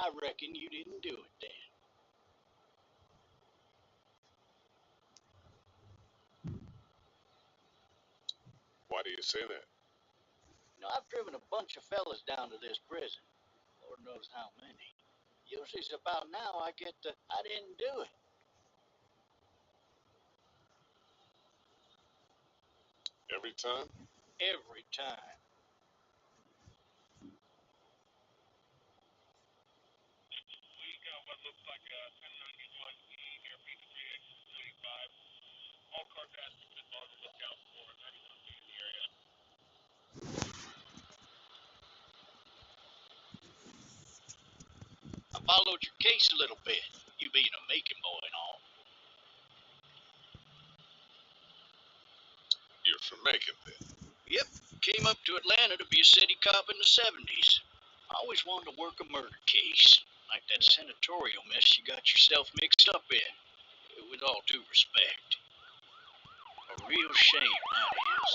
I reckon you didn't do it then. Why do you say that? I've driven a bunch of fellas down to this prison. Lord knows how many. Usually it's about now I get the, I didn't do it. Every time? Every time. We got what looks like a 1091E near Peachtree exit 25. All car passengers on the lookout for 91B in the area. I followed your case a little bit, you being a making boy and all. You're from Macon, then? Yep, came up to Atlanta to be a city cop in the 70s. I always wanted to work a murder case, like that senatorial mess you got yourself mixed up in. With all due respect. A real shame, that is.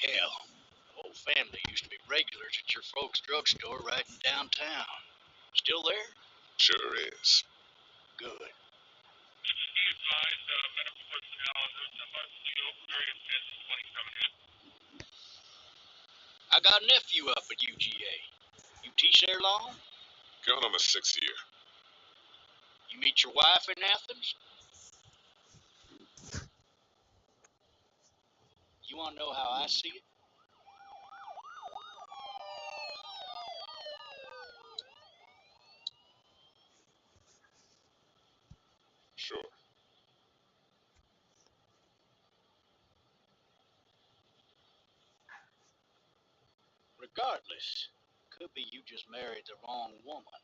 Hell, the whole family used to be regulars at your folks' drugstore right in downtown. Still there? Sure is. Good. He advised medical personnel on route to Huntsville, various visits 27 hit. I got a nephew up at UGA. You teach there long? Going on my 6th year. You meet your wife in Athens? You want to know how I see it? Sure. Regardless, could be you just married the wrong woman.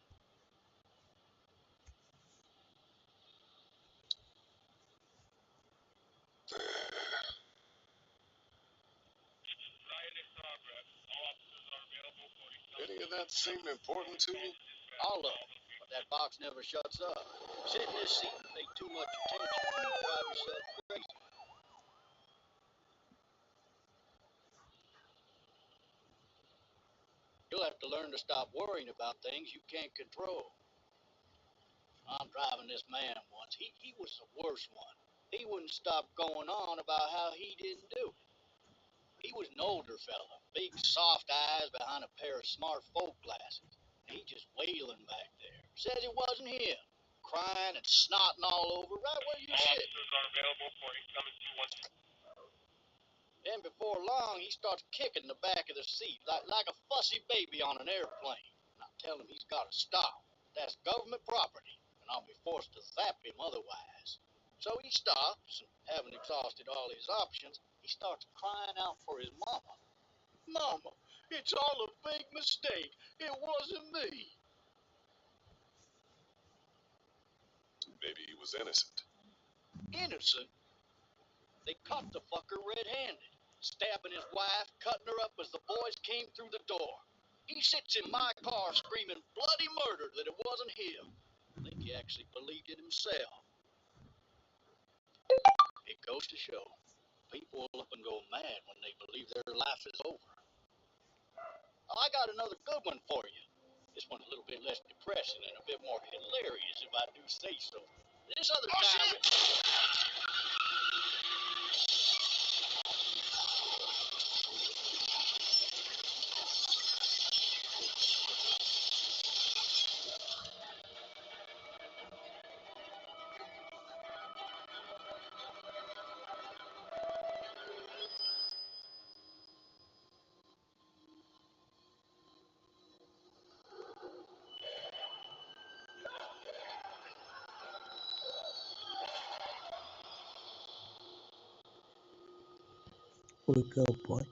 Riot in progress. All officers are available for Any of that seem important to you? All of them. But that box never shuts up. Sit in this seat and pay too much attention and you drive yourself crazy. You'll have to learn to stop worrying about things you can't control. I'm driving this man once. He was the worst one. He wouldn't stop going on about how he didn't do it. He was an older fella, big soft eyes behind a pair of smart folk glasses. He just wailing back there. Says it wasn't him. Crying and snotting all over right where you All sit. officers are available for incoming 212. Then before long, he starts kicking the back of the seat like a fussy baby on an airplane. And I tell him he's got to stop. That's government property, and I'll be forced to zap him otherwise. So he stops, and having exhausted all his options, he starts crying out for his mama. Mama, it's all a big mistake. It wasn't me. Maybe he was innocent. Innocent? They caught the fucker red-handed, stabbing his wife, cutting her up as the boys came through the door. He sits in my car screaming bloody murder that it wasn't him. I think he actually believed it himself. It goes to show, people will up and go mad when they believe their life is over. I got another good one for you. This one's a little bit less depressing and a bit more hilarious, if I do say so. This other time... Wake up, boy.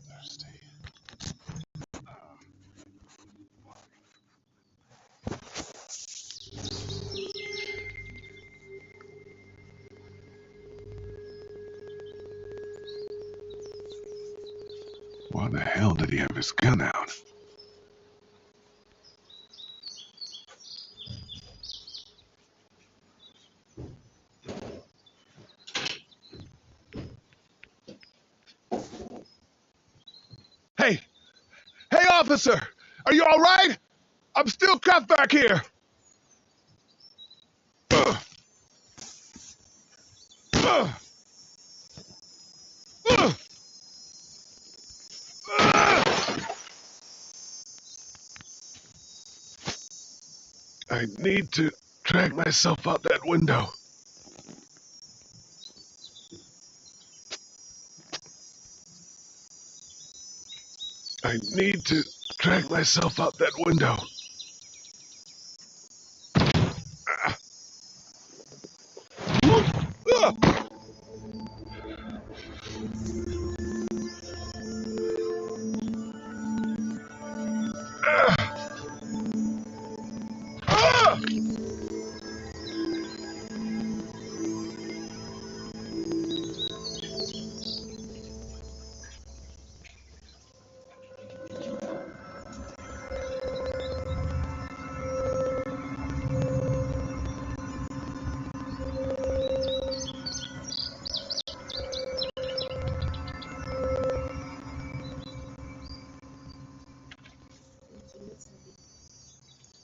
Thirsty. Why the hell did he have his gun out? Hey! Hey, officer! Are you all right? I'm still cuffed back here! Ugh. Ugh. Ugh. Ugh. I need to drag myself out that window. I need to drag myself out that window. Ah. Ah. Ah. Ah.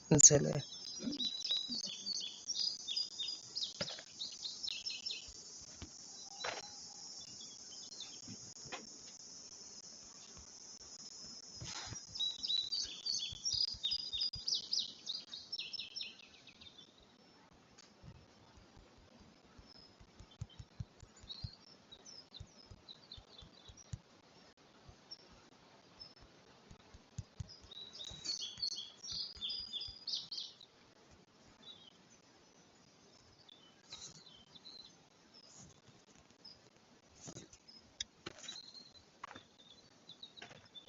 Excelente.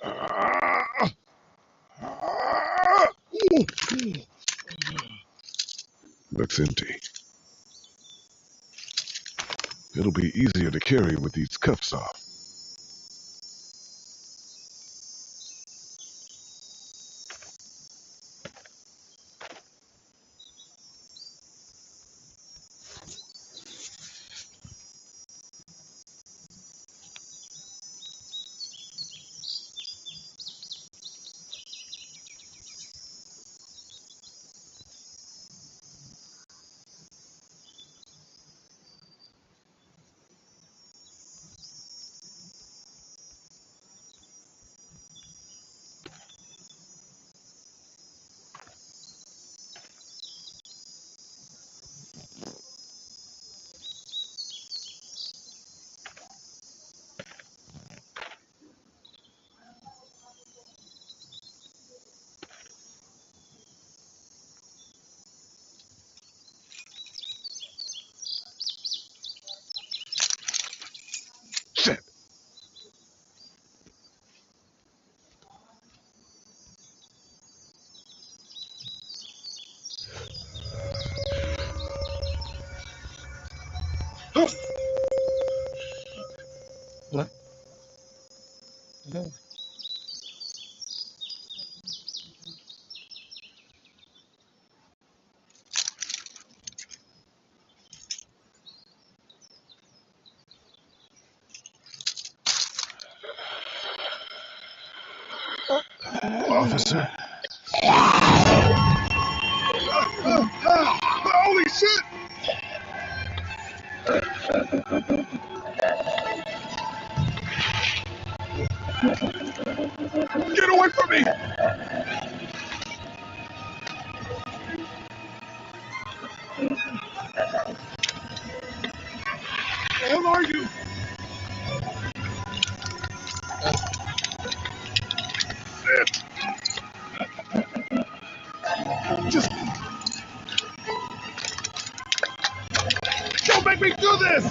Ah. Ah. Looks empty. It'll be easier to carry with these cuffs off. Shit! ¿No? No. Officer? Holy shit! Get away from me! Where the hell are you? Shit! Just don't make me do this!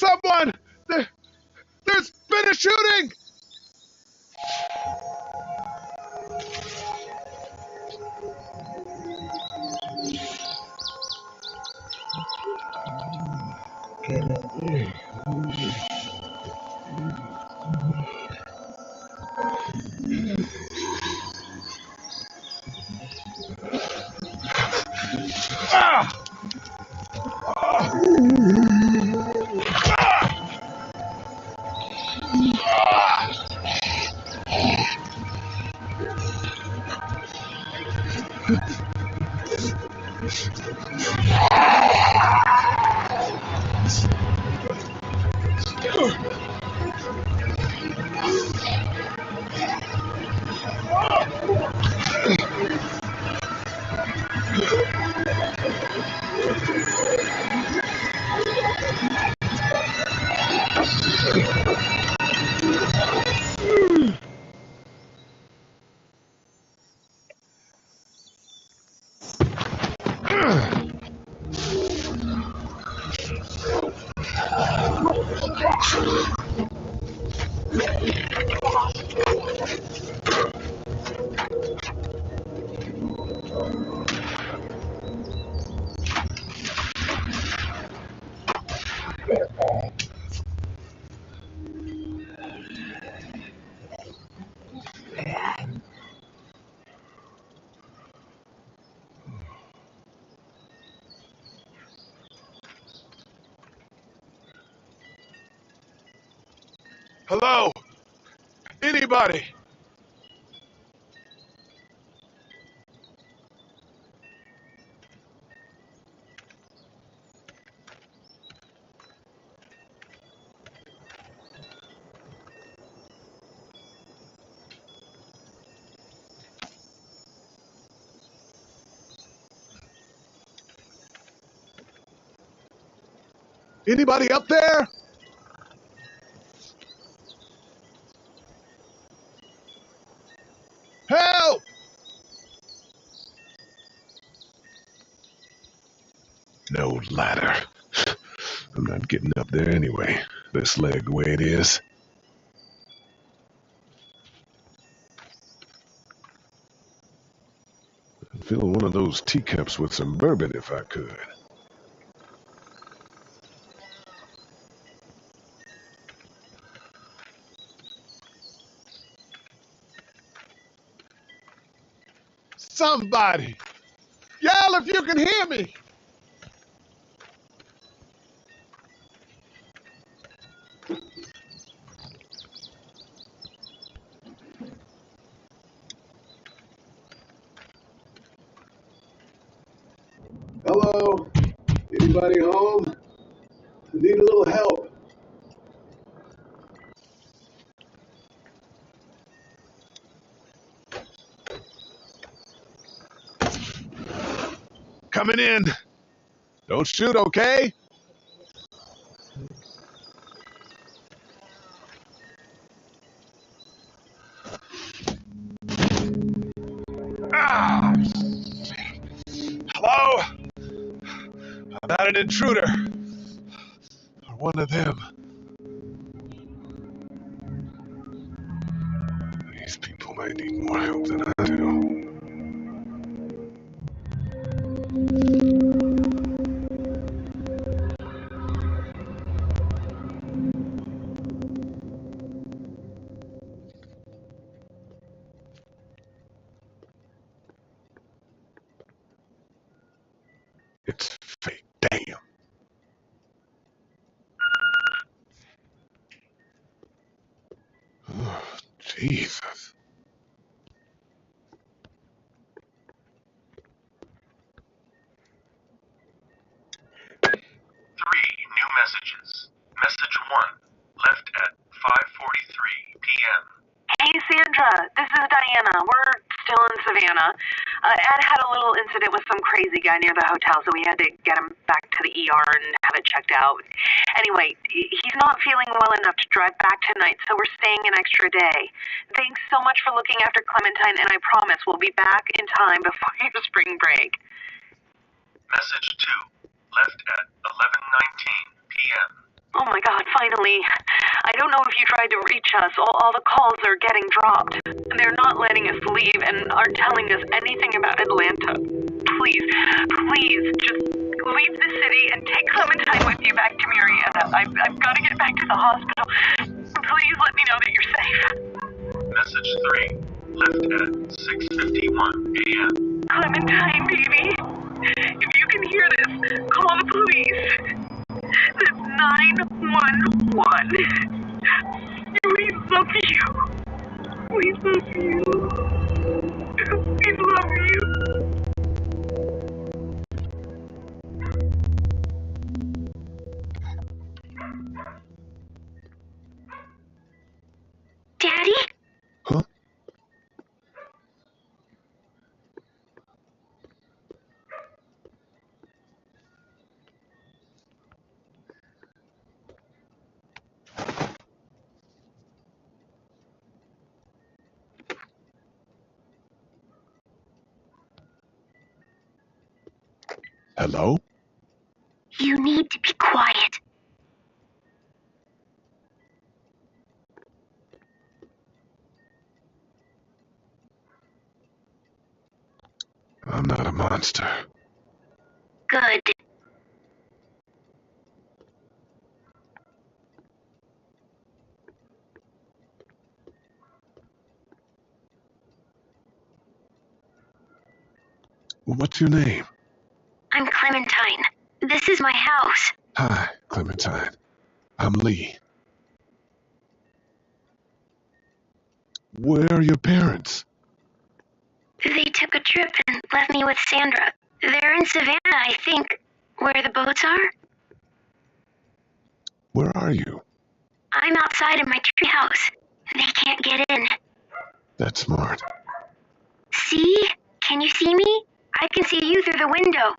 Someone! There's been a shooting! Ah! Hello? Anybody? Anybody up there? Help! No ladder. I'm not getting up there anyway. This leg the way it is. I'd fill one of those teacups with some bourbon if I could. Somebody! Yell if you can hear me! Hello? Anybody home? I need a little help. Coming in. Don't shoot, okay? Ah! Hello? I'm not an intruder. Or one of them. These people might need more help than I do. It's fake. Damn. Oh, Jesus. Three new messages. Message 1, left at 5:43 p.m. Hey, Sandra. This is Diana. We're still in Savannah. Ed had a little incident with some crazy guy near the hotel, so we had to get him back to the ER and have it checked out. Anyway, he's not feeling well enough to drive back tonight, so we're staying an extra day. Thanks so much for looking after Clementine, and I promise we'll be back in time before your spring break. Message 2, left at 11:19 p.m. Oh my God, finally. I don't know if you tried to reach us. All the calls are getting dropped. They're not letting us leave and aren't telling us anything about Atlanta. Please, please, just leave the city and take Clementine with you back to Marietta. I've got to get back to the hospital. Please let me know that you're safe. Message 3, left at 6:51 a.m. Clementine, baby. If you can hear this, call the police. That's 911. We love you. We love you. We love you. Daddy? Huh? Hello? You need to be quiet. I'm not a monster. Good. What's your name? I'm Clementine. This is my house. Hi, Clementine. I'm Lee. Where are your parents? They took a trip and left me with Sandra. They're in Savannah, I think. Where the boats are? Where are you? I'm outside of my treehouse. They can't get in. That's smart. See? Can you see me? I can see you through the window.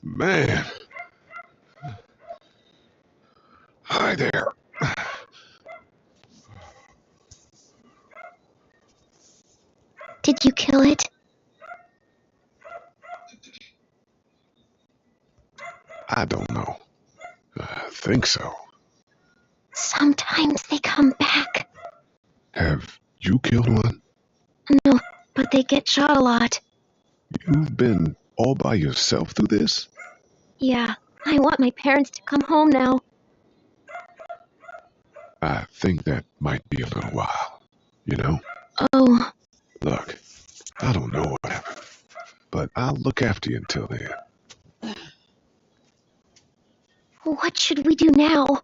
Man. Hi there. Did you kill it? I don't know. I think so. Sometimes they come back. Have you killed one? No, but they get shot a lot. You've been all by yourself through this? Yeah, I want my parents to come home now. I think that might be a little while. You know? Oh, Look, I don't know what happened, but I'll look after you until then. what should we do now?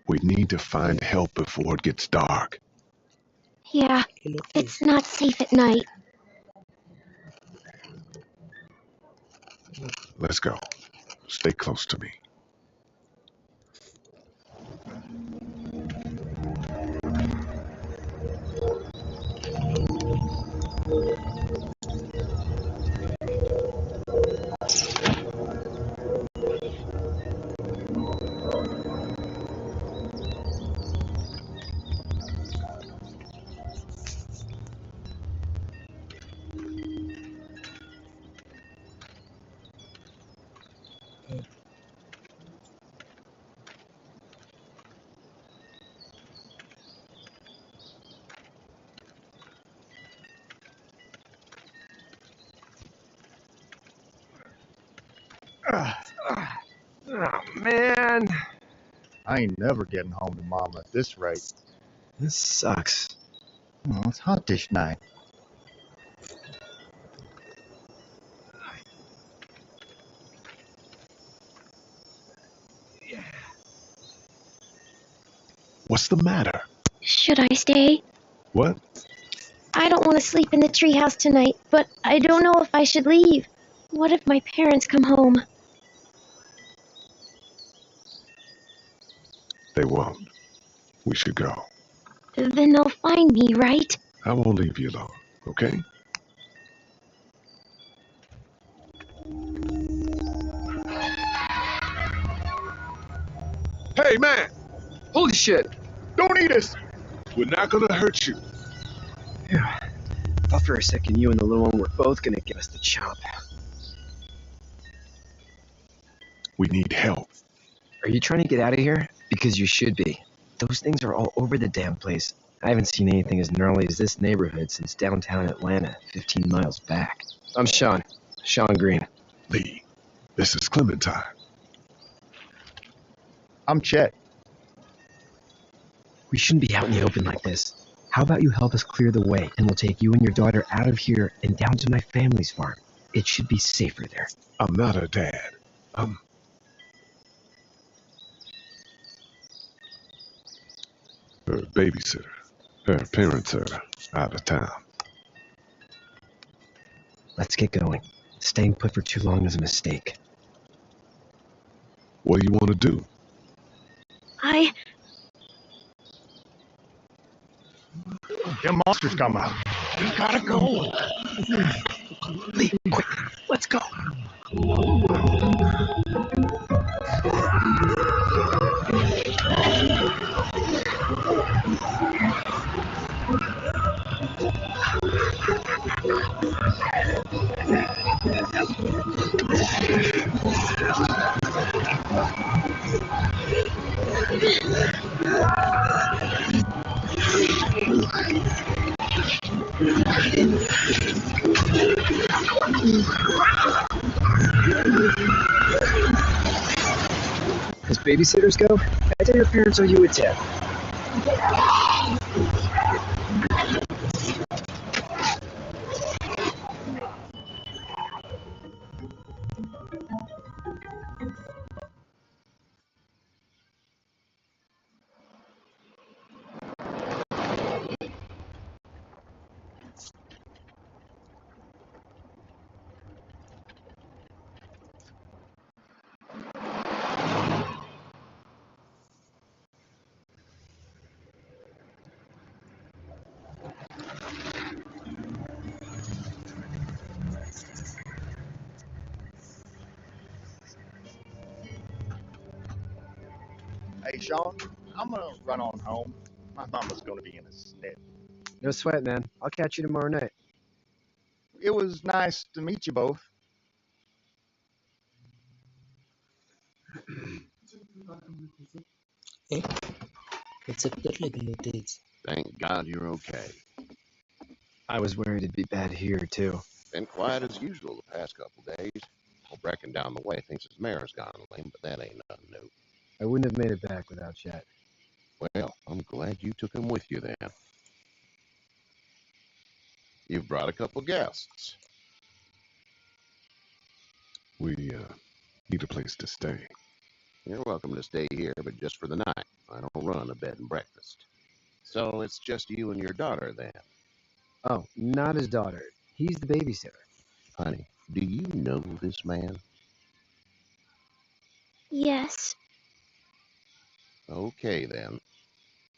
We need to find help before it gets dark. Yeah, it's not safe at night. Let's go. Stay close to me. Oh, man. I ain't never getting home to Mama at this rate. This sucks. Oh, it's hot this night. What's the matter? Should I stay? What? I don't want to sleep in the treehouse tonight, but I don't know if I should leave. What if my parents come home? They won't. We should go. Then they'll find me, right? I won't leave you alone, okay? Hey, man! Holy shit! Don't eat us! We're not gonna hurt you. Yeah. Thought for a second you and the little one were both gonna give us the chop. We need help. Are you trying to get out of here? Because you should be. Those things are all over the damn place. I haven't seen anything as gnarly as this neighborhood since downtown Atlanta, 15 miles back. I'm Sean. Sean Green. Lee, this is Clementine. I'm Chet. We shouldn't be out in the open like this. How about you help us clear the way, and we'll take you and your daughter out of here and down to my family's farm. It should be safer there. I'm not her dad. I'm her babysitter. Her parents are out of town. Let's get going. Staying put for too long is a mistake. What do you want to do? Them monsters come out. We gotta go. Lee, quick, let's go. As babysitters go, I tell your parents owe you a tip. Hey, Sean, I'm gonna run on home. My mama's gonna be in a snit. No sweat, man. I'll catch you tomorrow night. It was nice to meet you both. Receptörle gelötet. Thank God you're okay. I was worried it'd be bad here, too. Been quiet as usual the past couple days. Old Brecken down the way thinks his mare's gone lame, but that ain't nothing new. I wouldn't have made it back without Chet. Well, I'm glad you took him with you then. You've brought a couple guests. We need a place to stay. You're welcome to stay here, but just for the night. I don't run a bed and breakfast. So it's just you and your daughter then. Oh, not his daughter. He's the babysitter. Honey, do you know this man? Yes. Okay then.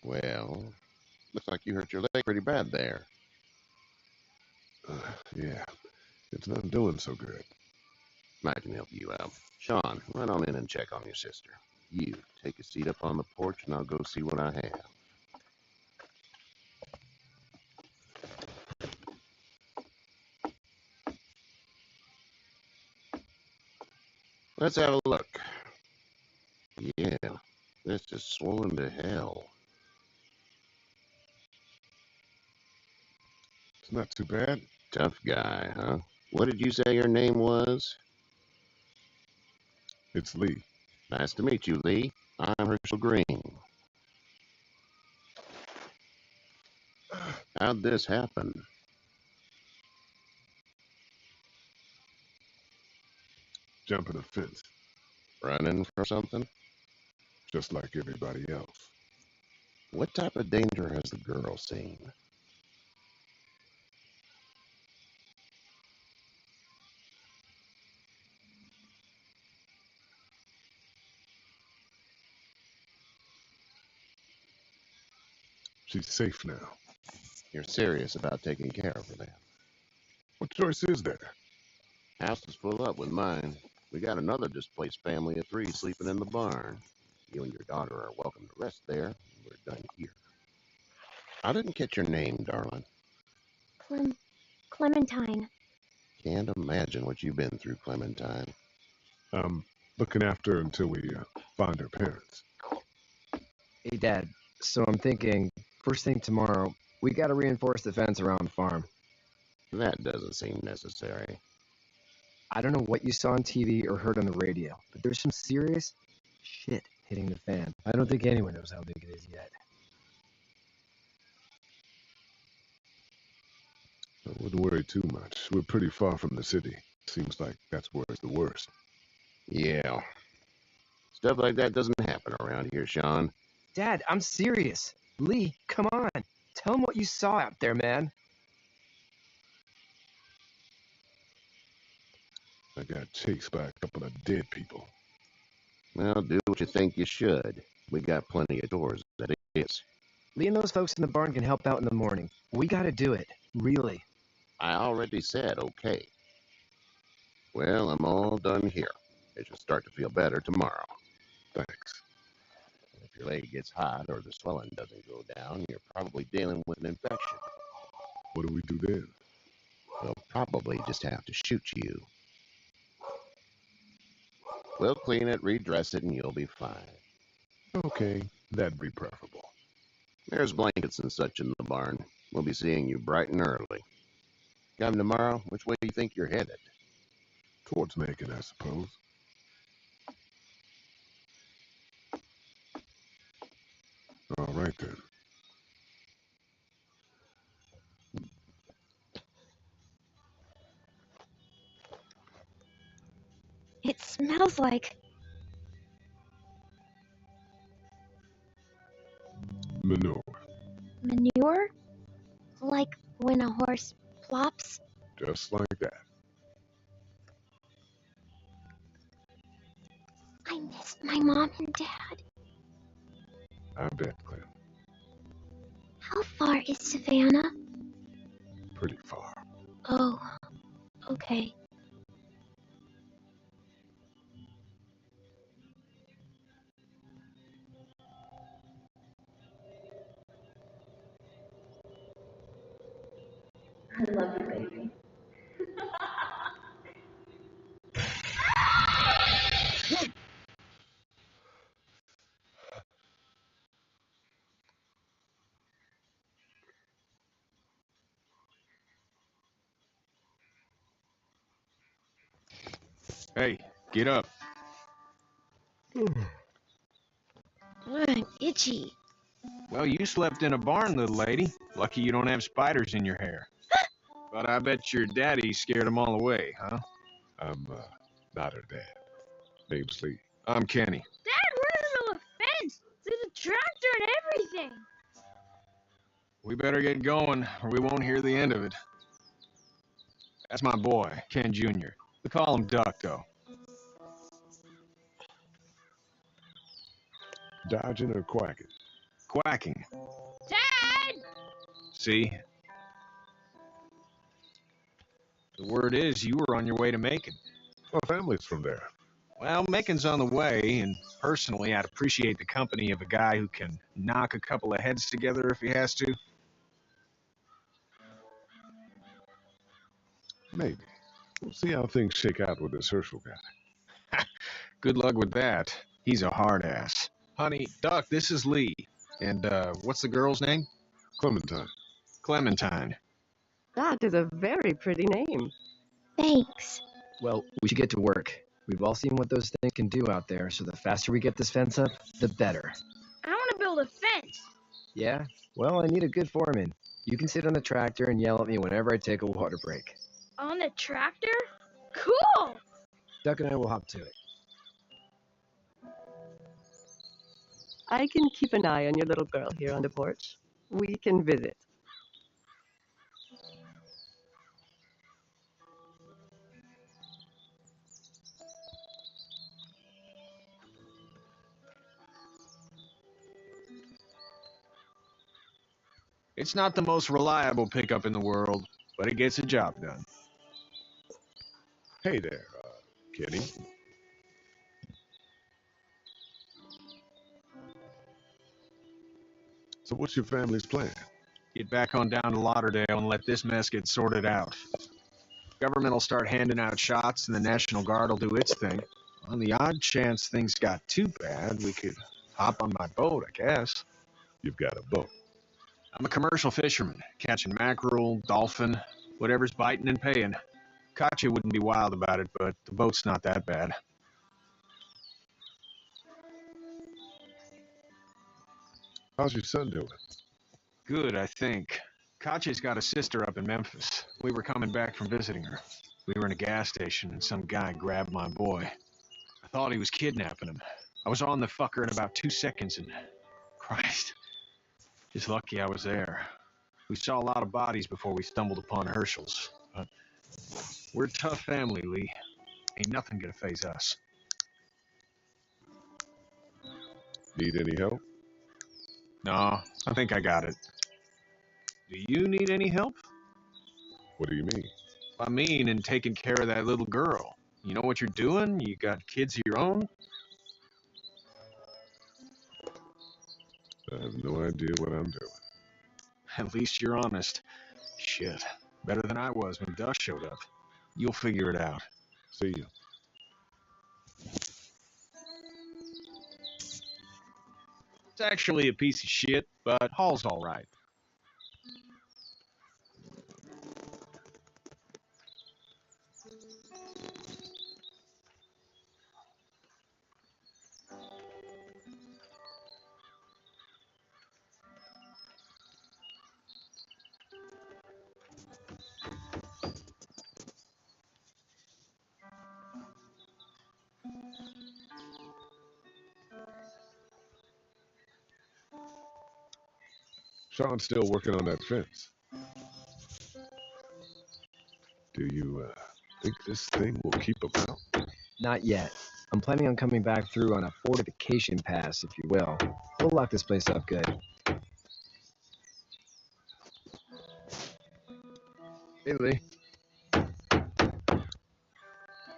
Well, looks like you hurt your leg pretty bad there. Yeah, it's not doing so good. I can help you out. Sean, run on in and check on your sister. You, take a seat up on the porch and I'll go see what I have. Let's have a look. Yeah, this is swollen to hell. It's not too bad. Tough guy, huh? What did you say your name was? It's Lee. Nice to meet you, Lee. I'm Herschel Green. How'd this happen? Jumping a fence, Running from something? just like everybody else. What type of danger has the girl seen? She's safe now. You're serious about taking care of her then? What choice is there? House is full up with mine. We got another displaced family of 3 sleeping in the barn. You and your daughter are welcome to rest there. We're done here. I didn't catch your name, darling. Clementine. Can't imagine what you've been through, Clementine. Looking after her until we find her parents. Hey, Dad. So I'm thinking, first thing tomorrow, we gotta reinforce the fence around the farm. That doesn't seem necessary. I don't know what you saw on TV or heard on the radio, but there's some serious shit hitting the fan. I don't think anyone knows how big it is yet. I wouldn't worry too much. We're pretty far from the city. Seems like that's where it's the worst. Yeah. Stuff like that doesn't happen around here, Sean. Dad, I'm serious. Lee, come on. Tell him what you saw out there, man. I got chased by a couple of dead people. Well, do what you think you should. We got plenty of doors, that is. Lee and those folks in the barn can help out in the morning. We gotta do it. Really? I already said okay. Well, I'm all done here. It should start to feel better tomorrow. Thanks. If your leg gets hot or the swelling doesn't go down, you're probably dealing with an infection. What do we do then? We'll probably just have to shoot you. We'll clean it, redress it, and you'll be fine. Okay, that'd be preferable. There's blankets and such in the barn. We'll be seeing you bright and early. Come tomorrow, which way do you think you're headed? Towards Macon, I suppose. All right, then. It smells like Manure. manure? Like when a horse plops? Just like that. I missed my mom and dad. I bet, Clem. How far is Savannah? Pretty far. Oh, okay. I love you, baby. Hey, get up. I'm itchy. Well, you slept in a barn, little lady. Lucky you don't have spiders in your hair. But I bet your daddy scared them all away, huh? I'm, not her dad. Name's Lee. I'm Kenny. Dad, we're in the middle of a fence. There's a tractor and everything. We better get going, or we won't hear the end of it. That's my boy, Ken Jr. We call him Duck, though. Dodging or quacking? Quacking. Dad! See? The word is you were on your way to Macon. Our family's from there. Well, Macon's on the way, and personally, I'd appreciate the company of a guy who can knock a couple of heads together if he has to. Maybe. We'll see how things shake out with this Herschel guy. Good luck with that. He's a hard ass. Honey, Duck, this is Lee. And, what's the girl's name? Clementine. Clementine. That is a very pretty name. Thanks. Well, we should get to work. We've all seen what those things can do out there, so the faster we get this fence up, the better. I want to build a fence. Yeah? Well, I need a good foreman. You can sit on the tractor and yell at me whenever I take a water break. On the tractor? Cool! Duck and I will hop to it. I can keep an eye on your little girl here on the porch. We can visit. It's not the most reliable pickup in the world, but it gets the job done. Hey there, Kenny. So what's your family's plan? Get back on down to Lauderdale and let this mess get sorted out. Government will start handing out shots and the National Guard will do its thing. On the odd chance things got too bad, we could hop on my boat, I guess. You've got a boat. I'm a commercial fisherman, catching mackerel, dolphin, whatever's biting and paying. Katya wouldn't be wild about it, but the boat's not that bad. How's your son doing? Good, I think. Katya's got a sister up in Memphis. We were coming back from visiting her. We were in a gas station and some guy grabbed my boy. I thought he was kidnapping him. I was on the fucker in about 2 seconds and... Christ. Just lucky I was there. We saw a lot of bodies before we stumbled upon Herschel's. But we're a tough family, Lee. Ain't nothing gonna faze us. Need any help? No, I think I got it. Do you need any help? What do you mean? I mean, in taking care of that little girl. You know what you're doing? You got kids of your own? I have no idea what I'm doing. At least you're honest. Shit. Better than I was when Dust showed up. You'll figure it out. See you. It's actually a piece of shit, but Hall's all right. Sean's still working on that fence. Do you think this thing will keep him out? Not yet. I'm planning on coming back through on a fortification pass, if you will. We'll lock this place up good. Hey, Lee.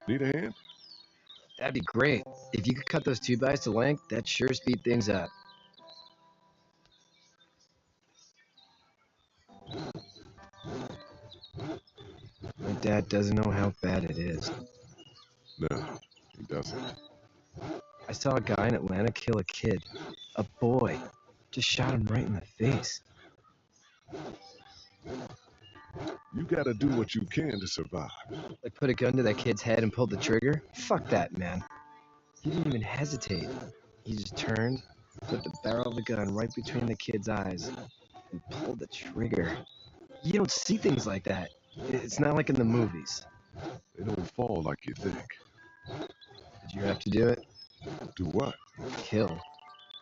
Need a hand? That'd be great. If you could cut those 2x to length, that'd sure speed things up. My dad doesn't know how bad it is. No, he doesn't. I saw a guy in Atlanta kill a kid. A boy. Just shot him right in the face. You gotta do what you can to survive. Like put a gun to that kid's head and pulled the trigger? Fuck that, man. He didn't even hesitate. He just turned, put the barrel of the gun right between the kid's eyes, and pulled the trigger. You don't see things like that. It's not like in the movies. They don't fall like you think. Did you have to do it? Do what? Kill.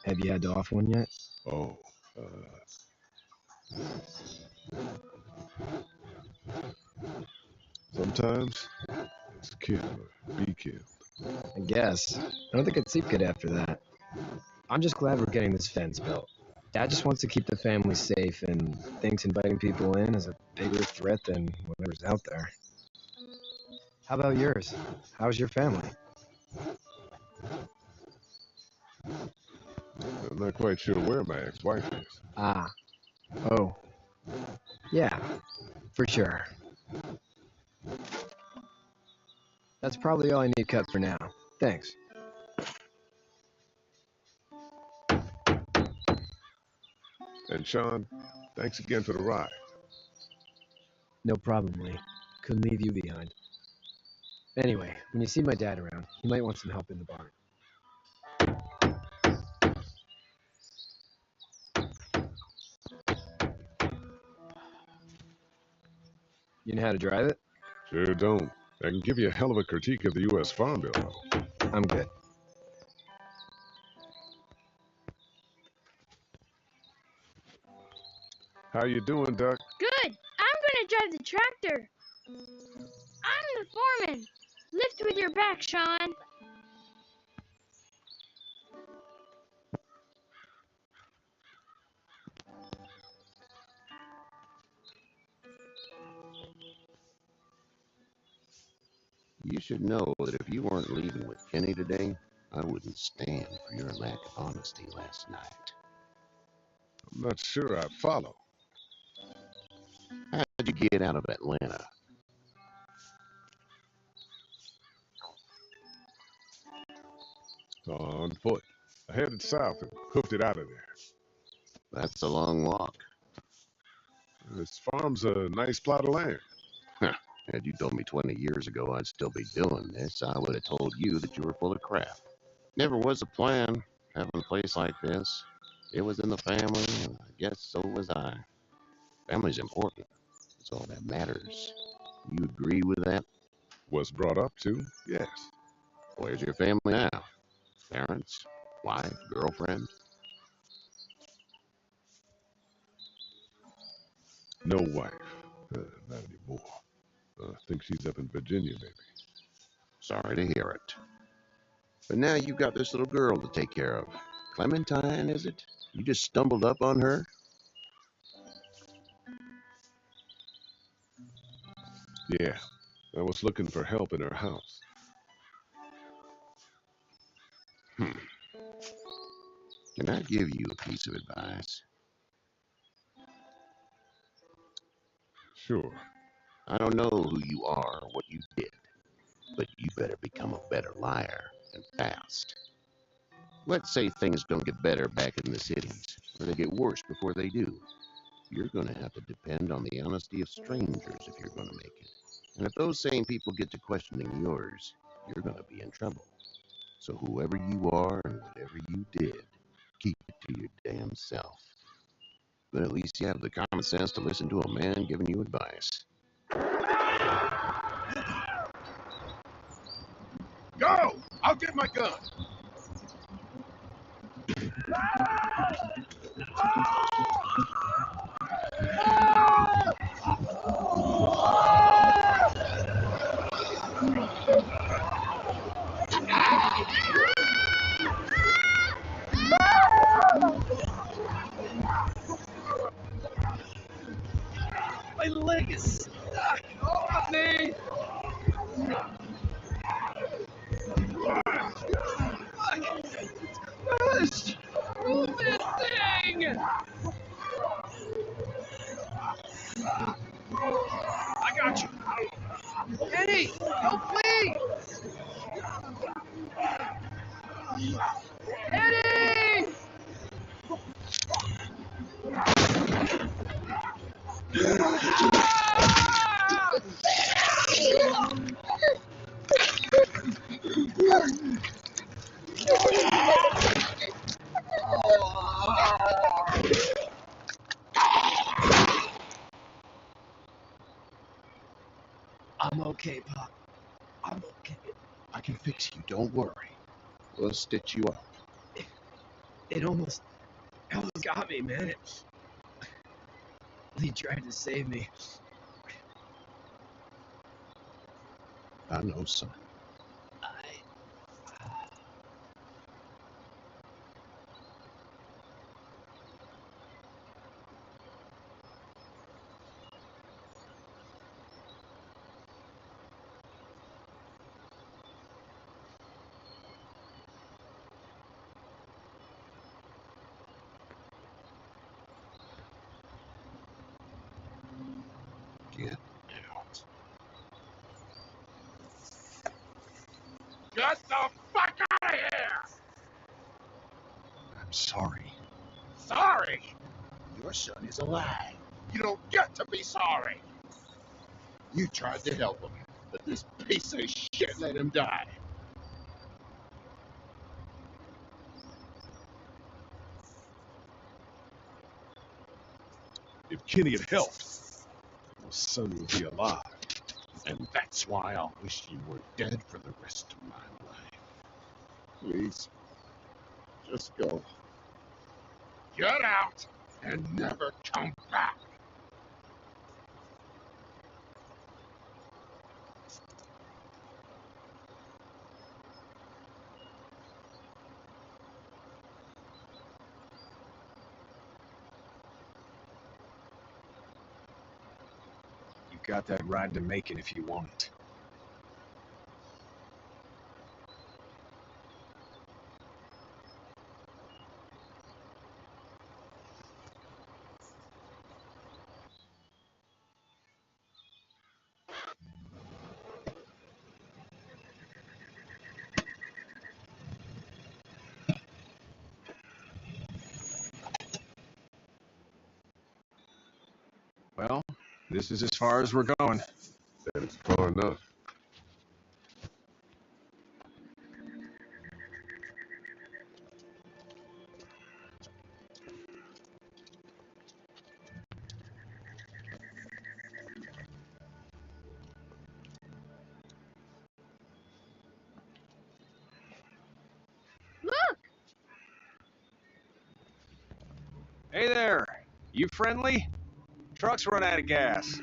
Have you had to off one yet? Oh, sometimes it's kill or be killed. I guess. I don't think I'd sleep good after that. I'm just glad we're getting this fence built. Dad just wants to keep the family safe and thinks inviting people in is a bigger threat than whatever's out there. How about yours? How's your family? I'm not quite sure where my ex-wife is. Ah. Oh. Yeah, for sure. That's probably all I need cut for now. Thanks. And Sean, thanks again for the ride. No problem, Lee. Couldn't leave you behind. Anyway, when you see my dad around, he might want some help in the barn. You know how to drive it? Sure don't. I can give you a hell of a critique of the U.S. Farm Bill, though. I'm good. How you doing, Duck? Good. I'm gonna drive the tractor. I'm the foreman. Lift with your back, Sean. You should know that if you weren't leaving with Kenny today, I wouldn't stand for your lack of honesty last night. I'm not sure I follow. How'd you get out of Atlanta? On foot. I headed south and hooked it out of there. That's a long walk. This farm's a nice plot of land. Had you told me 20 years ago I'd still be doing this, I would have told you that you were full of crap. Never was a plan, having a place like this. It was in the family, and I guess so was I. Family's important. It's all that matters. You agree with that? Was brought up to, yes. Where's your family now? Parents? Wife? Girlfriend? No wife. Not anymore. I think she's up in Virginia, maybe. Sorry to hear it. But now you've got this little girl to take care of. Clementine, is it? You just stumbled up on her? Yeah, I was looking for help in her house. Can I give you a piece of advice? Sure. I don't know who you are or what you did, but you better become a better liar, and fast. Let's say things don't get better back in the cities, or they get worse before they do. You're going to have to depend on the honesty of strangers if you're going to make it. And if those same people get to questioning yours, you're going to be in trouble. So whoever you are and whatever you did, keep it to your damn self. But at least you have the common sense to listen to a man giving you advice. Go! I'll get my gun. My leg is stuck. Off me! Gosh! Move this thing! I got you. Eddie, help me! Eddie! I'm okay, Pop. I'm okay. I can fix you, don't worry. We'll stitch you up. It almost got me, man. He tried to save me. I know, son. Get out. Get the fuck out of here! I'm sorry. Sorry? Your son is alive. You don't get to be sorry. You tried to help him, but this piece of shit let him die. If Kenny had helped, my son would be alive. And that's why I wish you were dead for the rest of my life. Please, just go. Get out and never come back. You've got that ride to Macon if you want it. Well, this is as far as we're going. That is far enough. Look! Hey there! You friendly? Truck's run out of gas.